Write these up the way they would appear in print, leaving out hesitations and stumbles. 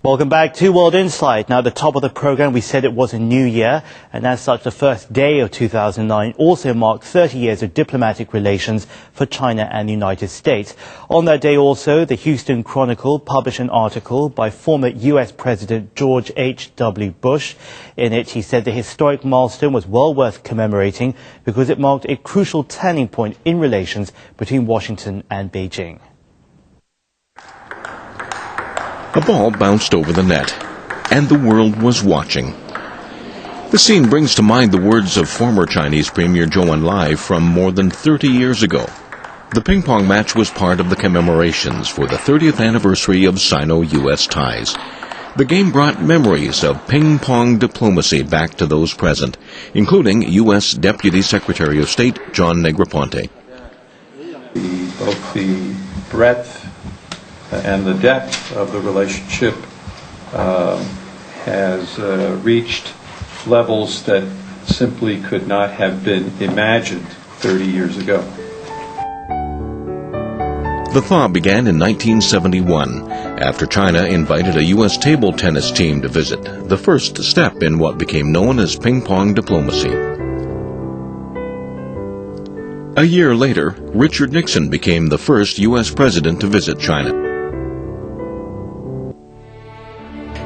Welcome back to World Insight. Now, at the top of the program, we said it was a new year, and as such, the first day of 2009 also marked 30 years of diplomatic relations for China and the United States. On that day also, the Houston Chronicle published an article by former U.S. President George H.W. Bush. In it, he said the historic milestone was well worth commemorating because it marked a crucial turning point in relations between Washington and Beijing. A ball bounced over the net, and the world was watching. The scene brings to mind the words of former Chinese Premier Zhou Enlai from more than 30 years ago. The ping-pong match was part of the commemorations for the 30th anniversary of Sino-U.S. ties. The game brought memories of ping-pong diplomacy back to those present, including U.S. Deputy Secretary of State John Negroponte. Both the breadth and the depth of the relationship has reached levels that simply could not have been imagined 30 years ago. The thaw began in 1971 after China invited a U.S. table tennis team to visit, the first step in what became known as ping-pong diplomacy. A year later, Richard Nixon became the first U.S. president to visit China.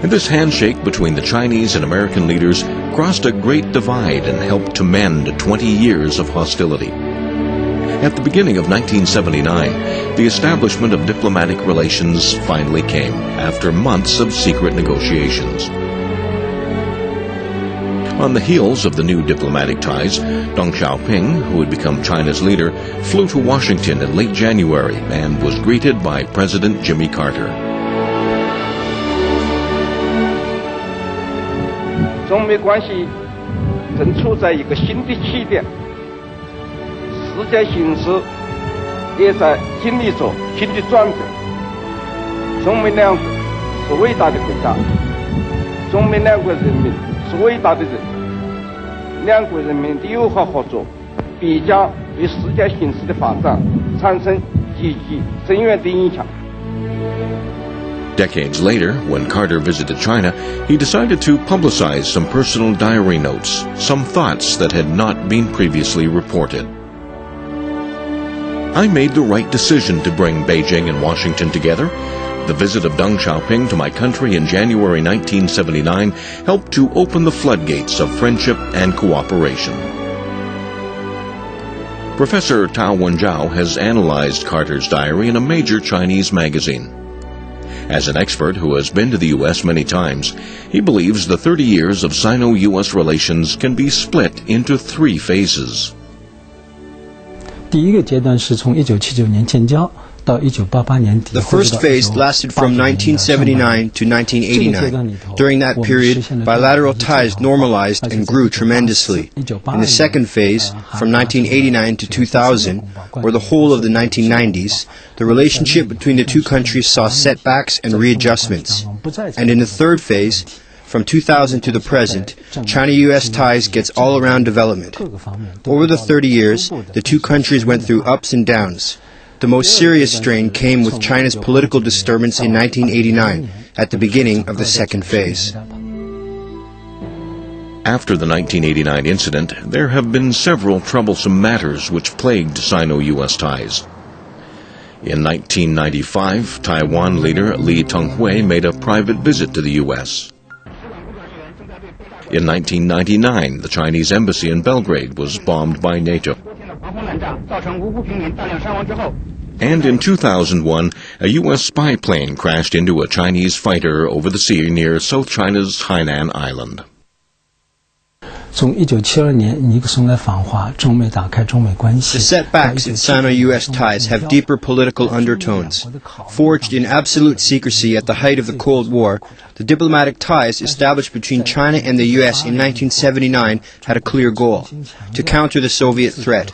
And this handshake between the Chinese and American leaders crossed a great divide and helped to mend 20 years of hostility. At the beginning of 1979, the establishment of diplomatic relations finally came, after months of secret negotiations. On the heels of the new diplomatic ties, Deng Xiaoping, who had become China's leader, flew to Washington in late January and was greeted by President Jimmy Carter. 中美关系正处在一个新的起点，世界形势也在经历着新的转折。中美两国是伟大的国家，中美两国人民是伟大的人，两国人民的友好合作必将对世界形势的发展产生积极深远的影响。 Decades later, when Carter visited China, he decided to publicize some personal diary notes, some thoughts that had not been previously reported. I made the right decision to bring Beijing and Washington together. The visit of Deng Xiaoping to my country in January 1979 helped to open the floodgates of friendship and cooperation. Professor Tao Wenjiao has analyzed Carter's diary in a major Chinese magazine. As an expert who has been to the U.S. many times, he believes the 30 years of Sino-U.S. relations can be split into 3 phases. 第一个阶段是从1979年建交 The first phase lasted from 1979 to 1989. During that period, bilateral ties normalized and grew tremendously. In the second phase, from 1989 to 2000, or the whole of the 1990s, the relationship between the two countries saw setbacks and readjustments. And in the third phase, from 2000 to the present, China-U.S. ties gets all-around development. Over the 30 years, the two countries went through ups and downs. The most serious strain came with China's political disturbance in 1989, at the beginning of the second phase. After the 1989 incident, there have been several troublesome matters which plagued Sino-U.S. ties. In 1995, Taiwan leader Lee Teng-hui made a private visit to the U.S. In 1999, the Chinese embassy in Belgrade was bombed by NATO. And in 2001, a U.S. spy plane crashed into a Chinese fighter over the sea near South China's Hainan Island. 从1972年尼克松来访华，中美打开中美关系。 The setbacks in Sino-U.S. ties have deeper political undertones. Forged in absolute secrecy at the height of the Cold War, the diplomatic ties established between China and the U.S. in 1979 had a clear goal: to counter the Soviet threat.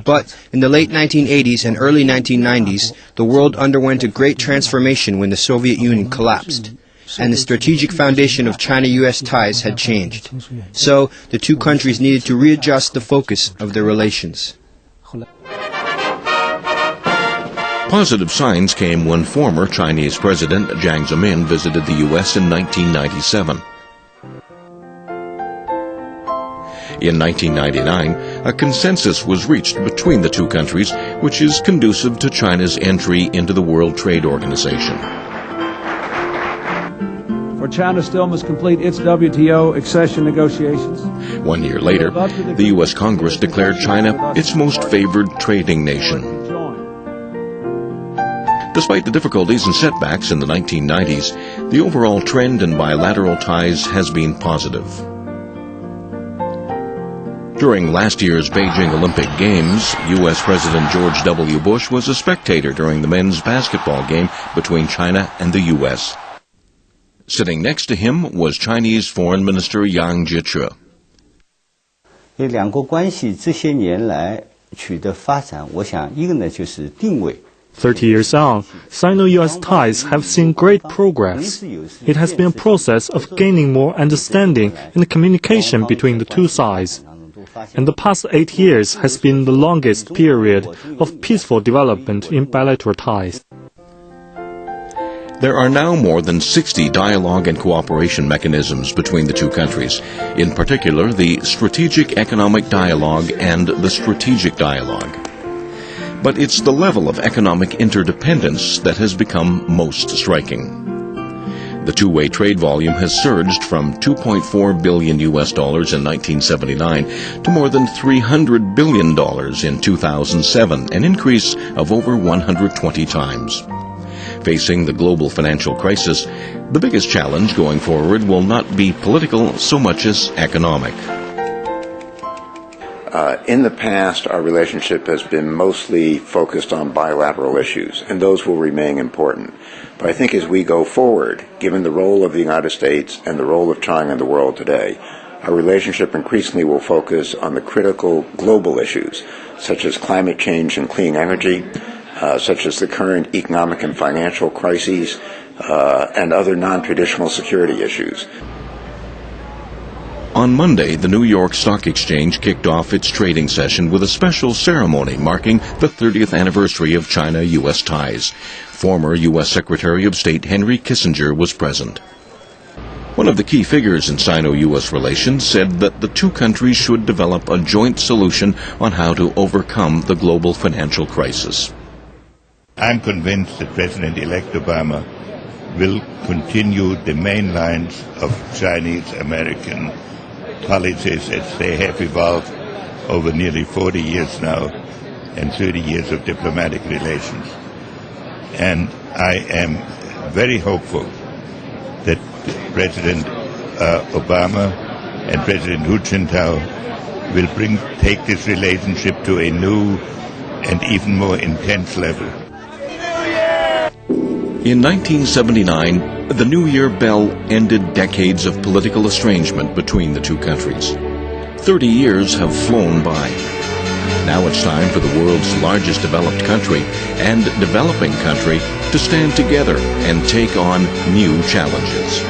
But in the late 1980s and early 1990s, the world underwent a great transformation when the Soviet Union collapsed, and the strategic foundation of China-U.S. ties had changed. So, the two countries needed to readjust the focus of their relations. Positive signs came when former Chinese President Jiang Zemin visited the U.S. in 1997. In 1999, a consensus was reached between the two countries, which is conducive to China's entry into the World Trade Organization. For China still must complete its WTO accession negotiations. 1 year later, the U.S. Congress declared China its most favored trading nation. Despite the difficulties and setbacks in the 1990s, the overall trend in bilateral ties has been positive. During last year's Beijing Olympic Games, U.S. President George W. Bush was a spectator during the men's basketball game between China and the U.S. Sitting next to him was Chinese Foreign Minister Yang Jiechi. 两国关系这些年来取得发展，我想一个呢就是定位。 30 years on, Sino-US ties have seen great progress. It has been a process of gaining more understanding and communication between the two sides. And the past 8 years has been the longest period of peaceful development in bilateral ties. There are now more than 60 dialogue and cooperation mechanisms between the two countries, in particular the Strategic Economic Dialogue and the Strategic Dialogue. But it's the level of economic interdependence that has become most striking. The two-way trade volume has surged from $2.4 billion in 1979 to more than $300 billion in 2007, an increase of over 120 times. Facing the global financial crisis, the biggest challenge going forward will not be political so much as economic. In the past, our relationship has been mostly focused on bilateral issues, and those will remain important. But I think as we go forward, given the role of the United States and the role of China in the world today, our relationship increasingly will focus on the critical global issues, such as climate change and clean energy, such as the current economic and financial crises, and other non-traditional security issues. On Monday, the New York Stock Exchange kicked off its trading session with a special ceremony marking the 30th anniversary of China-U.S. ties. Former U.S. Secretary of State Henry Kissinger was present. One of the key figures in Sino-U.S. relations said that the two countries should develop a joint solution on how to overcome the global financial crisis. I'm convinced that President-elect Obama will continue the main lines of Chinese-American policies as they have evolved over nearly 40 years now and 30 years of diplomatic relations. And I am very hopeful that President Obama and President Hu Jintao will take this relationship to a new and even more intense level. In 1979, the New Year bell ended decades of political estrangement between the two countries. 30 years have flown by. Now it's time for the world's largest developed country and developing country to stand together and take on new challenges.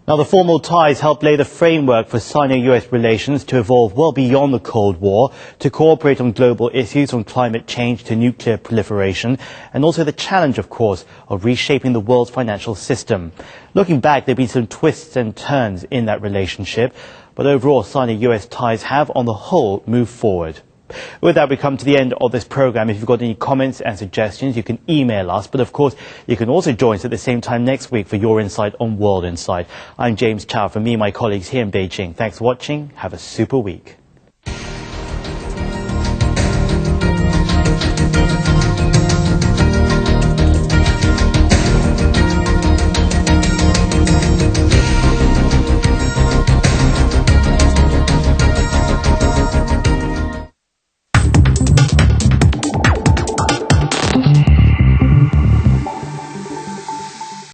Now, the formal ties help lay the framework for Sino-US relations to evolve well beyond the Cold War, to cooperate on global issues from climate change to nuclear proliferation, and also the challenge, of course, of reshaping the world's financial system. Looking back, there have been some twists and turns in that relationship, but overall, Sino-US ties have, on the whole, moved forward. With that, we come to the end of this program. If you've got any comments and suggestions, you can email us. But of course, you can also join us at the same time next week for your insight on World Insight. I'm James Chow from me and my colleagues here in Beijing. Thanks for watching. Have a super week.